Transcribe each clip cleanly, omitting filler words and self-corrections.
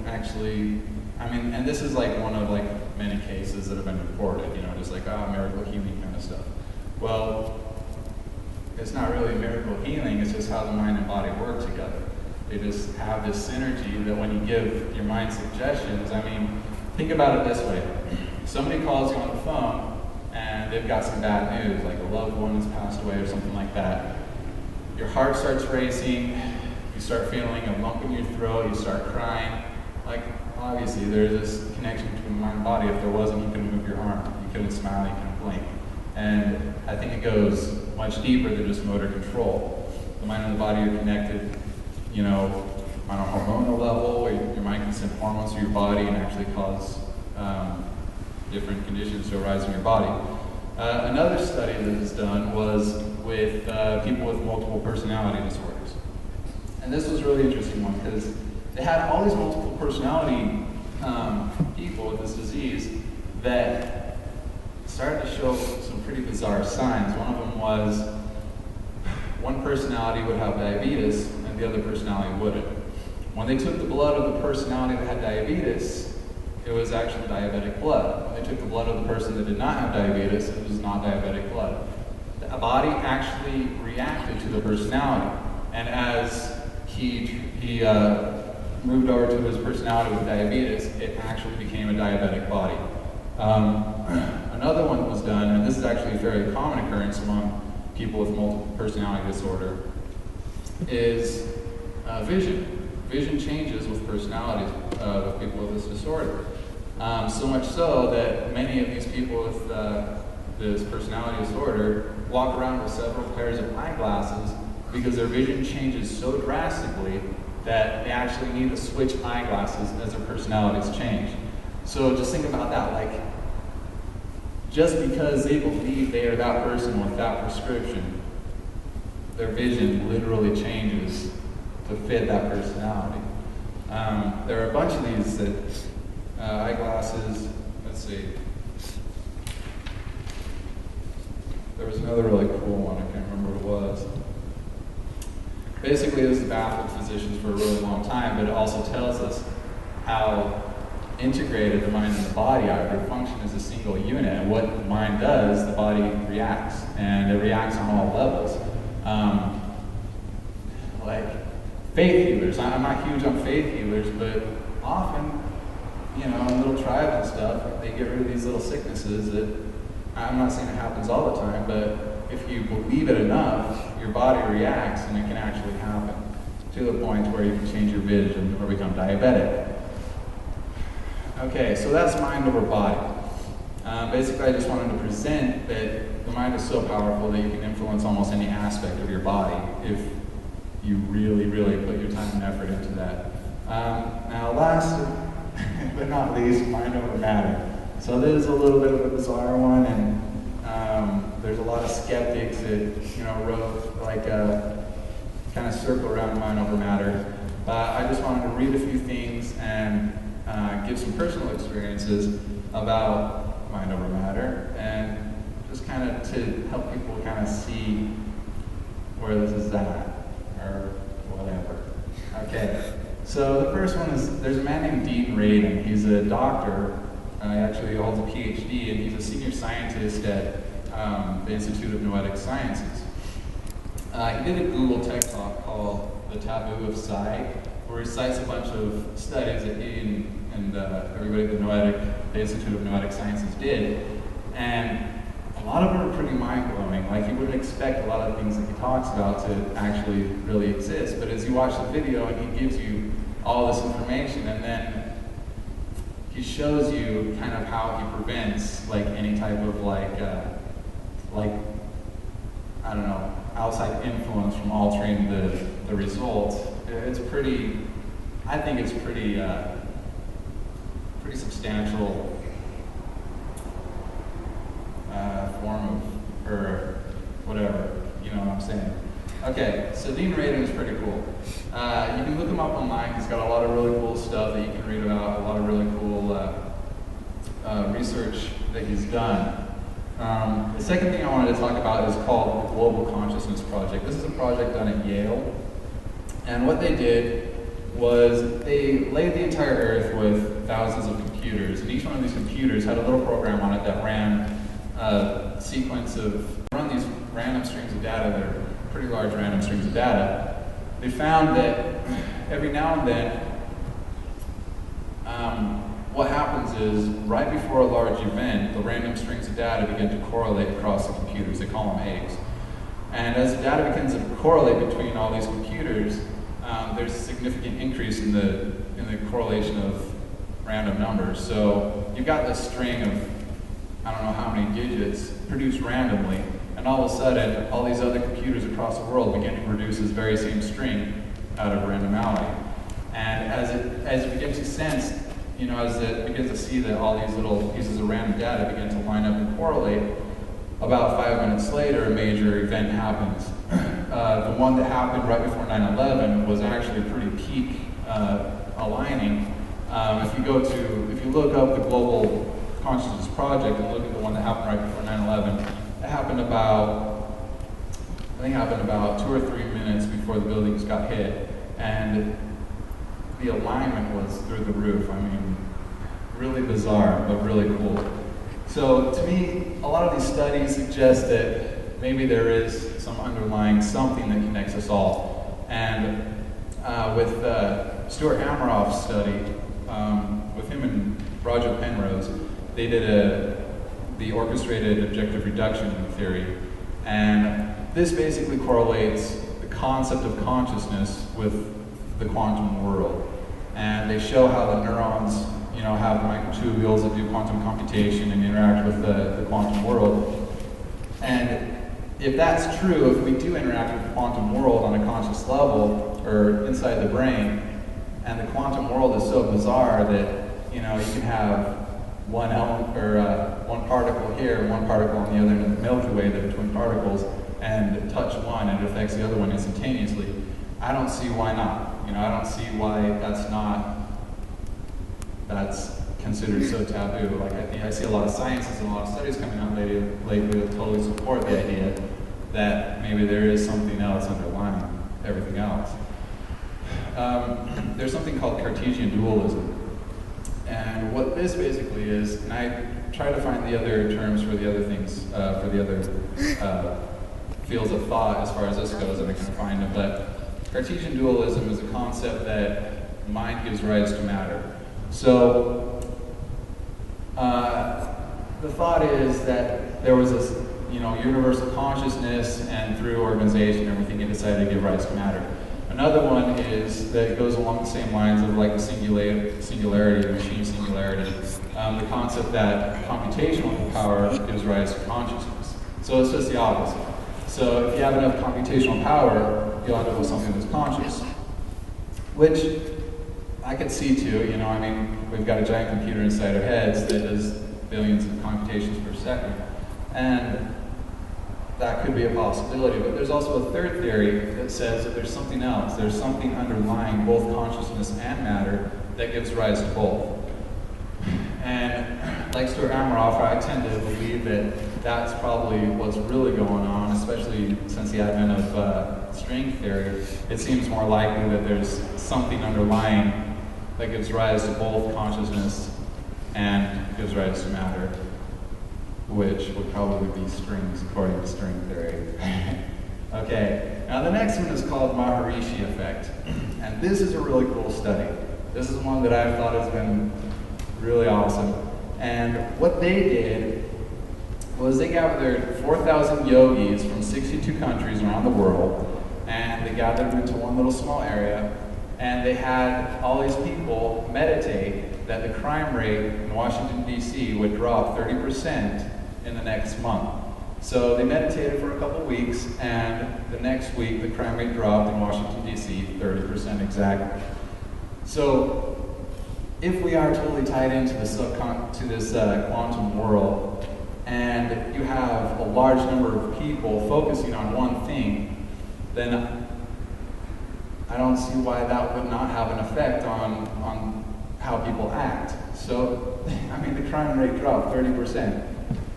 actually, I mean, and this is like one of like many cases that have been reported, you know, just like, miracle healing kind of stuff. Well, it's not really miracle healing, it's just how the mind and body work together. They just have this synergy that when you give your mind suggestions, I mean, think about it this way. Somebody calls you on the phone and they've got some bad news, like a loved one has passed away or something like that. Your heart starts racing, you start feeling a lump in your throat, you start crying. Like, obviously there's this connection between mind and body. If there wasn't, you couldn't move your arm, you couldn't smile, you couldn't blink. And I think it goes much deeper than just motor control. The mind and the body are connected, you know, on a hormonal level, where your mind can send hormones to your body and actually cause different conditions to arise in your body. Another study that was done was with people with multiple personality disorders. And this was a really interesting one because they had all these multiple personality people with this disease that started to show some pretty bizarre signs. One of them was one personality would have diabetes and the other personality wouldn't. When they took the blood of the personality that had diabetes, it was actually diabetic blood. When they took the blood of the person that did not have diabetes, it was not diabetic blood. The body actually reacted to the personality. And as he moved over to his personality with diabetes, it actually became a diabetic body. Another one was done, and this is actually a fairly common occurrence among people with multiple personality disorder, is vision. Vision changes with personalities with people with this disorder. So much so that many of these people with this personality disorder walk around with several pairs of eyeglasses because their vision changes so drastically that they actually need to switch eyeglasses as their personalities change. So just think about that, like, just because they believe they are that person with that prescription, their vision literally changes to fit that personality. There are a bunch of these that eyeglasses, let's see. There was another really cool one, I can't remember what it was. Basically, this has baffled physicians for a really long time, but it also tells us how integrated the mind and the body are. They function as a single unit, and what the mind does, the body reacts, and it reacts on all levels. Like faith healers, I'm not huge on faith healers, but often, you know, in little tribes and stuff, they get rid of these little sicknesses that, I'm not saying it happens all the time, but if you believe it enough, your body reacts and it can actually happen to the point where you can change your vision or become diabetic. Okay, so that's mind over body. Basically, I just wanted to present that the mind is so powerful that you can influence almost any aspect of your body if you really, really put your time and effort into that. Now, last but not least, mind over matter. So this is a little bit of a bizarre one, and there's a lot of skeptics that, you know, wrote like kind of circle around mind over matter. I just wanted to read a few things and give some personal experiences about mind over matter, and just kind of to help people kind of see where this is at, or whatever. Okay, so the first one is, there's a man named Dean Wright, and he's a doctor. He actually holds a PhD, and he's a senior scientist at the Institute of Noetic Sciences. He did a Google Tech Talk called The Taboo of Psi, where he cites a bunch of studies that he and everybody at the Institute of Noetic Sciences did, and a lot of them are pretty mind-blowing. Like, you wouldn't expect a lot of things that he talks about to actually really exist, but as you watch the video and he gives you all this information, and then he shows you kind of how he prevents like any type of like I don't know, outside influence from altering the results. It's pretty, I think it's pretty substantial form of, or whatever, you know what I'm saying. Okay, so Dean Wright is pretty cool. You can look him up online. He's got a lot of really cool stuff that you can read about, a lot of really cool research that he's done. The second thing I wanted to talk about is called the Global Consciousness Project. This is a project done at Yale. And what they did was they laid the entire Earth with thousands of computers, and each one of these computers had a little program on it that ran a sequence of, run these random strings of data that are pretty large random strings of data. They found that every now and then, what happens is, right before a large event, the random strings of data begin to correlate across the computers. They call them eggs. And as the data begins to correlate between all these computers, there's a significant increase in the correlation of random numbers. So you've got this string of, I don't know how many digits, produced randomly, and all of a sudden, all these other computers across the world begin to produce this very same string out of randomality. And as it begins to sense, as it begins to see that all these little pieces of random data begin to line up and correlate, about 5 minutes later, a major event happens. The one that happened right before 9/11 was actually a pretty peak aligning. If you look up the Global Consciousness Project and look at the one that happened right before 9/11, it happened about 2 or 3 minutes before the buildings got hit, and the alignment was through the roof. I mean, really bizarre, but really cool. So to me, a lot of these studies suggest that maybe there is some underlying something that connects us all. And with Stuart Hameroff's study, with him and Roger Penrose, they did the orchestrated objective reduction theory. And this basically correlates the concept of consciousness with the quantum world. And they show how the neurons have microtubules that do quantum computation and interact with the quantum world. And if that's true, if we do interact with the quantum world on a conscious level, or inside the brain, and the quantum world is so bizarre that, you can have one element, or one particle here, one particle on the other end of the Milky Way that are twin particles, and touch one and it affects the other one instantaneously. I don't see why not. I don't see why that's considered so taboo. Like, I see a lot of sciences and a lot of studies coming out lately that totally support the idea that maybe there is something else underlying everything else. There's something called Cartesian dualism. And what this basically is, and I try to find the other terms for the other things, for the other fields of thought as far as this goes, and I can find them, but Cartesian dualism is a concept that mind gives rise to matter. So, the thought is that there was this, universal consciousness, and through organization, everything it decided to give rise to matter. Another one is that it goes along the same lines of like the singularity, machine singularity, the concept that computational power gives rise to consciousness. So it's just the opposite. So if you have enough computational power, you'll end up with something that's conscious, which I could see too. We've got a giant computer inside our heads that does billions of computations per second, and that could be a possibility. But there's also a third theory that says that there's something else. There's something underlying both consciousness and matter that gives rise to both. And like Stuart Hameroff, I tend to believe that that's probably what's really going on, especially since the advent of string theory. It seems more likely that there's something underlying that gives rise to both consciousness and gives rise to matter, which would probably be strings, according to string theory. Okay, now the next one is called Maharishi effect. And this is a really cool study. This is one that I've thought has been really awesome. And what they did was they gathered 4,000 yogis from 62 countries around the world, and they gathered them into one little small area, and they had all these people meditate that the crime rate in Washington, D.C. would drop 30% in the next month. So they meditated for a couple weeks, and the next week the crime rate dropped in Washington, D.C. 30% exactly. So if we are totally tied into this quantum world, and you have a large number of people focusing on one thing, then I don't see why that would not have an effect on how people act. So, the crime rate dropped 30%.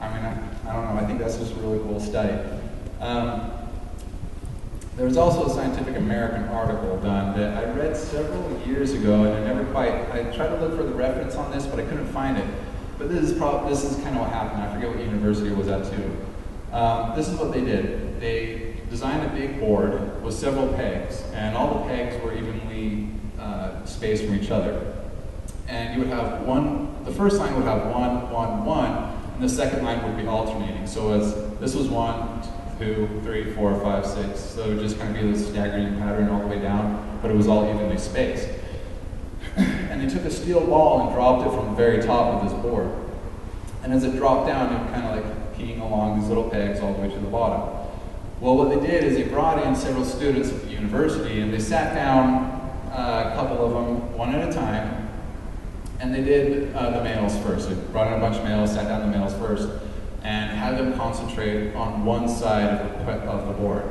I don't know, I think that's just a really cool study. There was also a Scientific American article done that I read several years ago, and I tried to look for the reference on this, but I couldn't find it. But this is kind of what happened. I forget what university it was at too. This is what they did. They designed a big board with several pegs, and all the pegs were evenly spaced from each other. And you would have the first line would have 1, 1, 1, and the second line would be alternating. So this was 1, 2, 3, 4, 5, 6. So it would just kind of be this staggering pattern all the way down, but it was all evenly spaced. And they took a steel ball and dropped it from the very top of this board. And as it dropped down, it would kind of like keying along these little pegs all the way to the bottom. Well, what they did is they brought in several students at the university, and they sat down, a couple of them, one at a time, and they did the males first. They brought in a bunch of males, sat down the males first, and had them concentrate on one side of the board.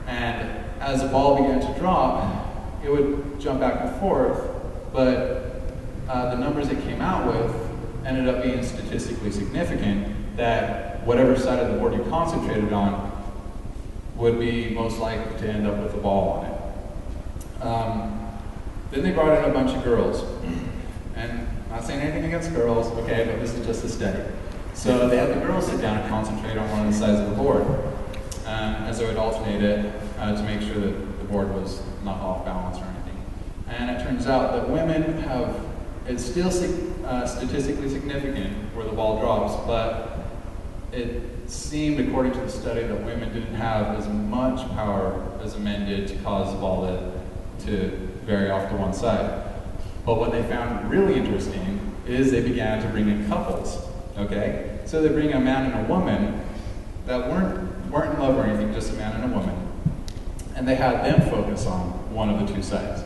And as the ball began to drop, it would jump back and forth, but the numbers it came out with ended up being statistically significant that whatever side of the board you concentrated on would be most likely to end up with the ball on it. Then they brought in a bunch of girls. And I'm not saying anything against girls, okay, but this is just a study. So they had the girls sit down and concentrate on one of the sides of the board as they would alternate it to make sure that the board was not off balance or anything. And it turns out that women it's still statistically significant where the ball drops, but it seemed, according to the study, that women didn't have as much power as the men did to cause the ball to vary off to one side. But what they found really interesting is they began to bring in couples, okay? So they bring a man and a woman that weren't in love or anything, just a man and a woman. And they had them focus on one of the two sides.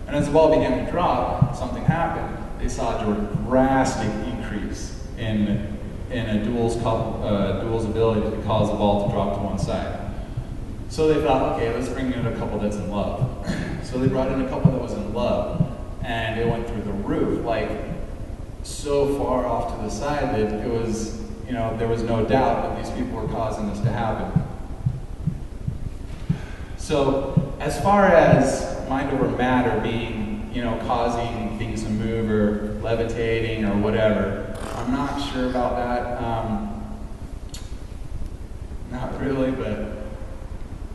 And as the ball began to drop, something happened. They saw a drastic increase in a dual's ability to cause the ball to drop to one side. So they thought, okay, let's bring in a couple that's in love. So they brought in a couple that was in love, and it went through the roof, like so far off to the side that it was, there was no doubt that these people were causing this to happen. So as far as mind over matter being, causing things to move or levitating or whatever, I'm not sure about that. Not really, but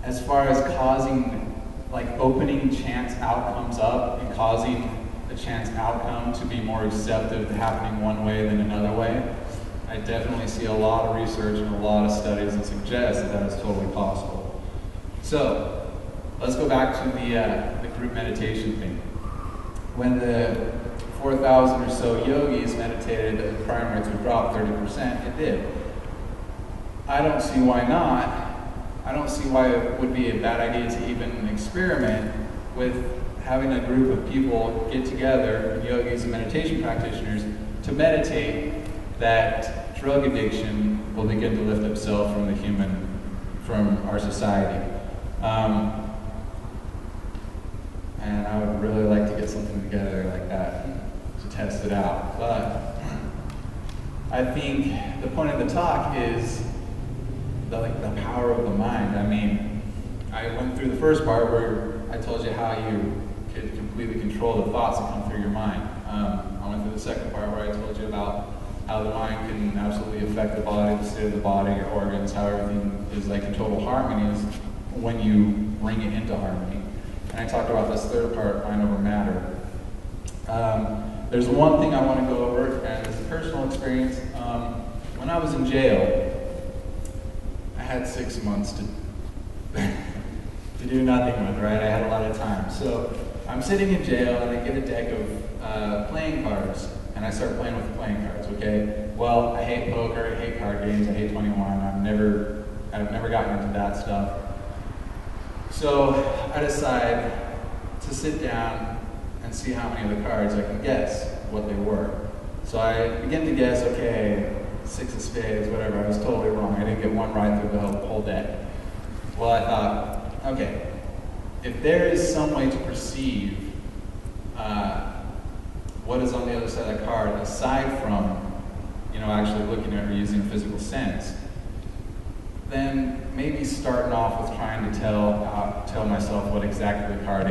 as far as causing, like opening chance outcomes up and causing the chance outcome to be more receptive to happening one way than another way, I definitely see a lot of research and a lot of studies that suggest that that is totally possible. So let's go back to the group meditation thing. When the 4,000 or so yogis meditated, the crime rates would drop 30%, it did. I don't see why not. I don't see why it would be a bad idea to even experiment with having a group of people get together, yogis and meditation practitioners, to meditate that drug addiction will begin to lift itself from our society. And I would really like to get something together like that to test it out. But I think the point of the talk is the power of the mind. I mean, I went through the first part where I told you how you could completely control the thoughts that come through your mind. I went through the second part where I told you about how the mind can absolutely affect the body, the state of the body, your organs, how everything is like in total harmony is when you bring it into harmony. And I talked about this third part, mind over matter. There's one thing I want to go over, and it's a personal experience. When I was in jail, I had 6 months to do nothing with, right? I had a lot of time. So I'm sitting in jail, and I get a deck of playing cards, and I start playing with the playing cards, okay? Well, I hate poker, I hate card games, I hate 21, I've never gotten into that stuff. So I decide to sit down and see how many of the cards I can guess what they were. So I begin to guess, okay, 6 of spades, whatever. I was totally wrong. I didn't get one right through the whole deck. Well, I thought, okay, if there is some way to perceive what is on the other side of the card, aside from, actually looking at it or using a physical sense, then maybe starting off with trying to tell myself what exactly the card